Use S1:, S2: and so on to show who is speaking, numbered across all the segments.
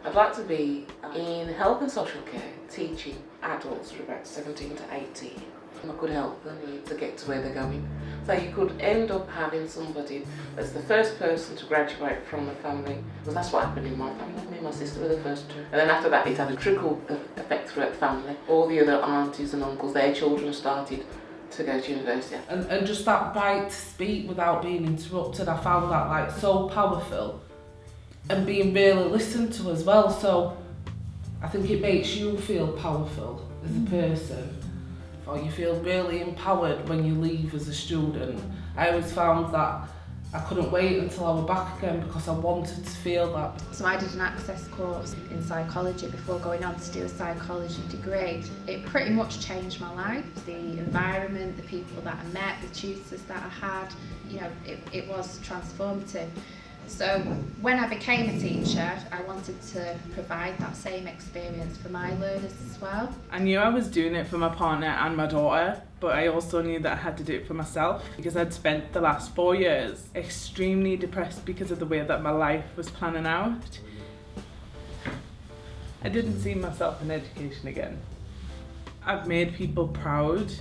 S1: I'd like to be in health and social care, teaching adults from about 17 to 18. I could help them to get to where they're going. So you could end up having somebody that's the first person to graduate from the family, because that's what happened in my family. Me and my sister were the first two. And then after that, it had a trickle effect throughout the family. All the other aunties and uncles, their children started to go to university.
S2: And just that right to speak without being interrupted, I found that like so powerful. And being really listened to as well, so I think it makes you feel powerful as a person. Or you feel really empowered when you leave as a student. I always found that I couldn't wait until I was back again because I wanted to feel that.
S3: So I did an access course in psychology before going on to do a psychology degree. It pretty much changed my life. The environment, the people that I met, the tutors that I had, you know, it was transformative. So when I became a teacher, I wanted to provide that same experience for my learners as well.
S4: I knew I was doing it for my partner and my daughter, but I also knew that I had to do it for myself because I'd spent the last 4 years extremely depressed because of the way that my life was planning out. I didn't see myself in education again. I've made people proud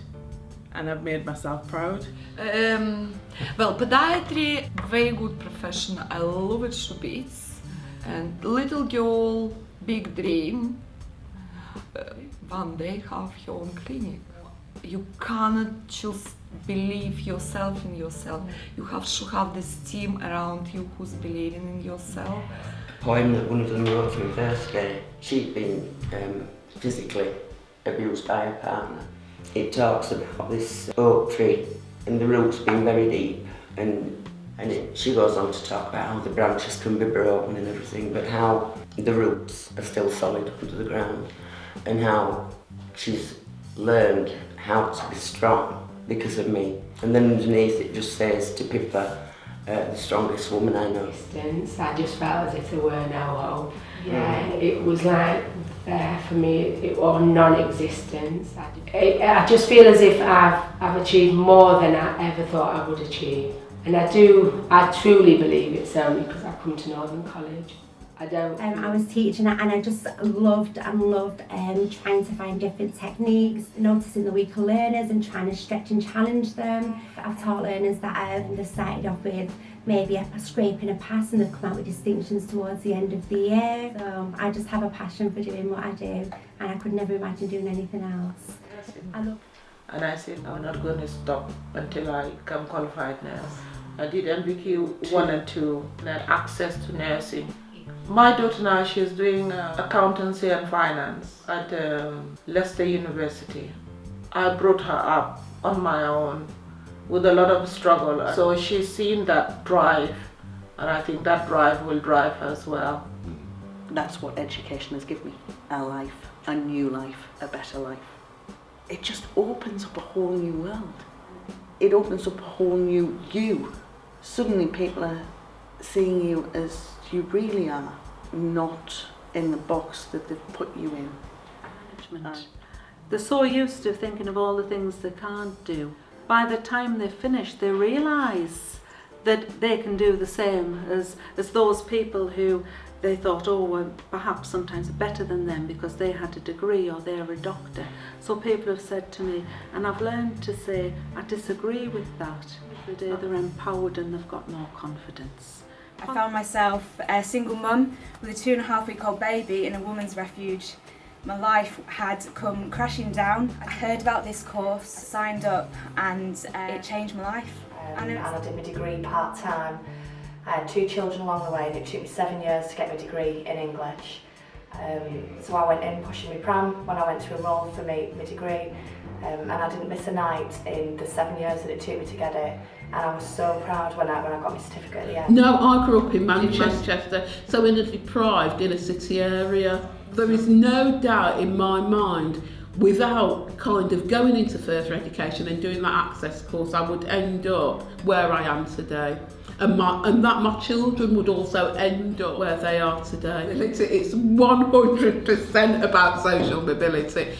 S4: and I've made myself proud.
S5: Well, podiatry, very good profession. I love it to bits. And little girl, big dream. One day have your own clinic. You cannot just believe yourself in yourself. You have to have this team around you who's believing in yourself.
S6: A poem that one of them wrote for her birthday. She'd been physically abused by her partner. It talks about this oak tree and the roots being very deep, and she goes on to talk about how the branches can be broken and everything, but how the roots are still solid under the ground, and how she's learned how to be strong because of me. And then underneath it just says, to Pippa, the strongest woman I know.
S7: I just felt as if there were no hope. Yeah, it was like there for me, it was non-existence. I just feel as if I've achieved more than I ever thought I would achieve. And I truly believe it's only because I've come to Northern College.
S8: I was teaching and I just loved trying to find different techniques, noticing the weaker learners and trying to stretch and challenge them. I've taught learners that they started off with maybe a scrape and a pass and they've come out with distinctions towards the end of the year. So I just have a passion for doing what I do and I could never imagine doing anything else.
S1: And I said, I'm not going to stop until I become qualified nurse. I did MBQ 1 and 2 and had access to nursing. My daughter now, she's doing accountancy and finance at Leicester University. I brought her up on my own with a lot of struggle. So she's seen that drive, and I think that drive will drive her as well.
S9: That's what education has given me, a life, a new life, a better life. It just opens up a whole new world. It opens up a whole new you. Suddenly people are seeing you as you really are, not in the box that they've put you in.
S10: Management. They're so used to thinking of all the things they can't do. By the time they finish, they realise that they can do the same as those people who they thought, oh, were perhaps sometimes better than them because they had a degree or they're a doctor. So people have said to me, and I've learned to say, I disagree with that. Every day they're empowered and they've got more confidence.
S11: I found myself a single mum with a 2.5-week-old baby in a women's refuge. My life had come crashing down. I heard about this course, signed up, and it changed my life.
S12: And I did my degree part-time. I had 2 children along the way and it took me 7 years to get my degree in English. So I went in pushing my pram when I went to enrol for my degree, and I didn't miss a night in the 7 years that it took me to get it. And I was so proud when I got my certificate at the end.
S13: No, I grew up in Manchester, so in a deprived inner city area. There is no doubt in my mind, without kind of going into further education and doing that access course, I would end up where I am today. And that my children would also end up where they are today. It's 100% about social mobility.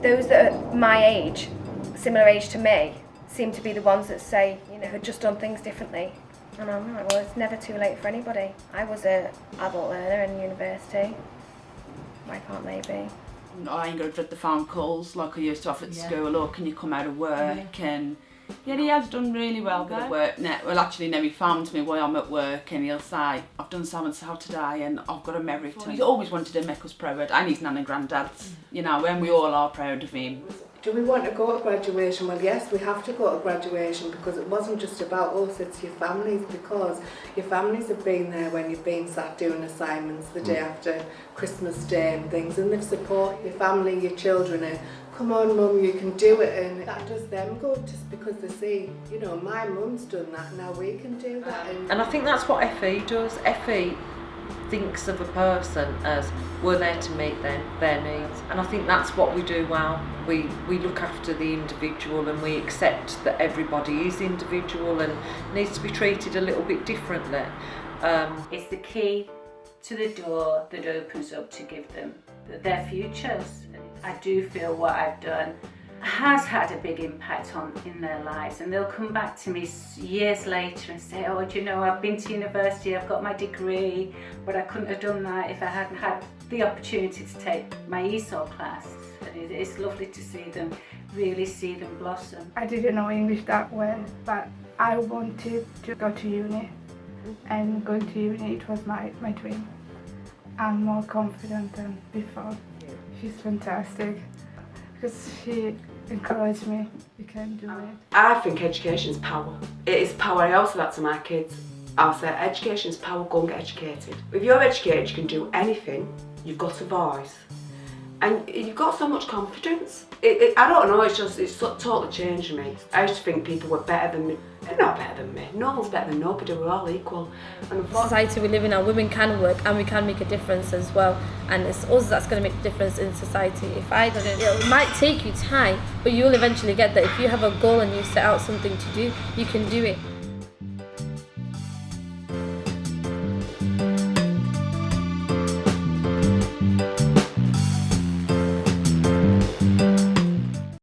S14: Those that are my age, similar age to me, seem to be the ones that say, had just done things differently. And I'm like, well, it's never too late for anybody. I was an adult learner in university. why can't they be?
S15: I ain't going to dread the phone calls like I used to have at school, or can you come out of work? And yeah, he has done really well though. At work now. Well, actually, now he phones me while I'm at work and he'll say, I've done so and so today and I've got a merit. And he's always wanted to make us proud, and his nan and granddad's, you know, and we all are proud of him.
S16: Do we want to go to graduation? Well, yes, we have to go to graduation, because it wasn't just about us, it's your families, because your families have been there when you've been sat doing assignments the day after Christmas Day and things, and they've supported your family, your children, and come on mum, you can do it, and that does them good, just because they see, you know, my mum's done that, now we can do that.
S17: And I think that's what FE does. FE thinks of a person as we're there to meet their needs, and I think that's what we do well. We look after the individual, and we accept that everybody is individual and needs to be treated a little bit differently.
S18: It's the key to the door that opens up to give them their futures. I do feel what I've done has had a big impact in their lives, and they'll come back to me years later and say, oh, do you know, I've been to university, I've got my degree, but I couldn't have done that if I hadn't had the opportunity to take my ESOL class. And it's lovely to see them, really see them blossom.
S19: I didn't know English that well, but I wanted to go to uni, and going to uni, it was my dream. I'm more confident than before. She's fantastic, because she encouraged me, you can do it.
S20: I think education is power. It is power. I also say that to my kids. I'll say education is power, go and get educated. If you're educated, you can do anything, you've got a voice. And you've got so much confidence. I don't know, it's totally changed me. I used to think people were better than me. They're not better than me. No one's better than nobody, we're all equal. And
S21: the society we live in now, women can work and we can make a difference as well. And it's us that's going to make a difference in society. If I didn't, it might take you time, but you'll eventually get there. If you have a goal and you set out something to do, you can do it.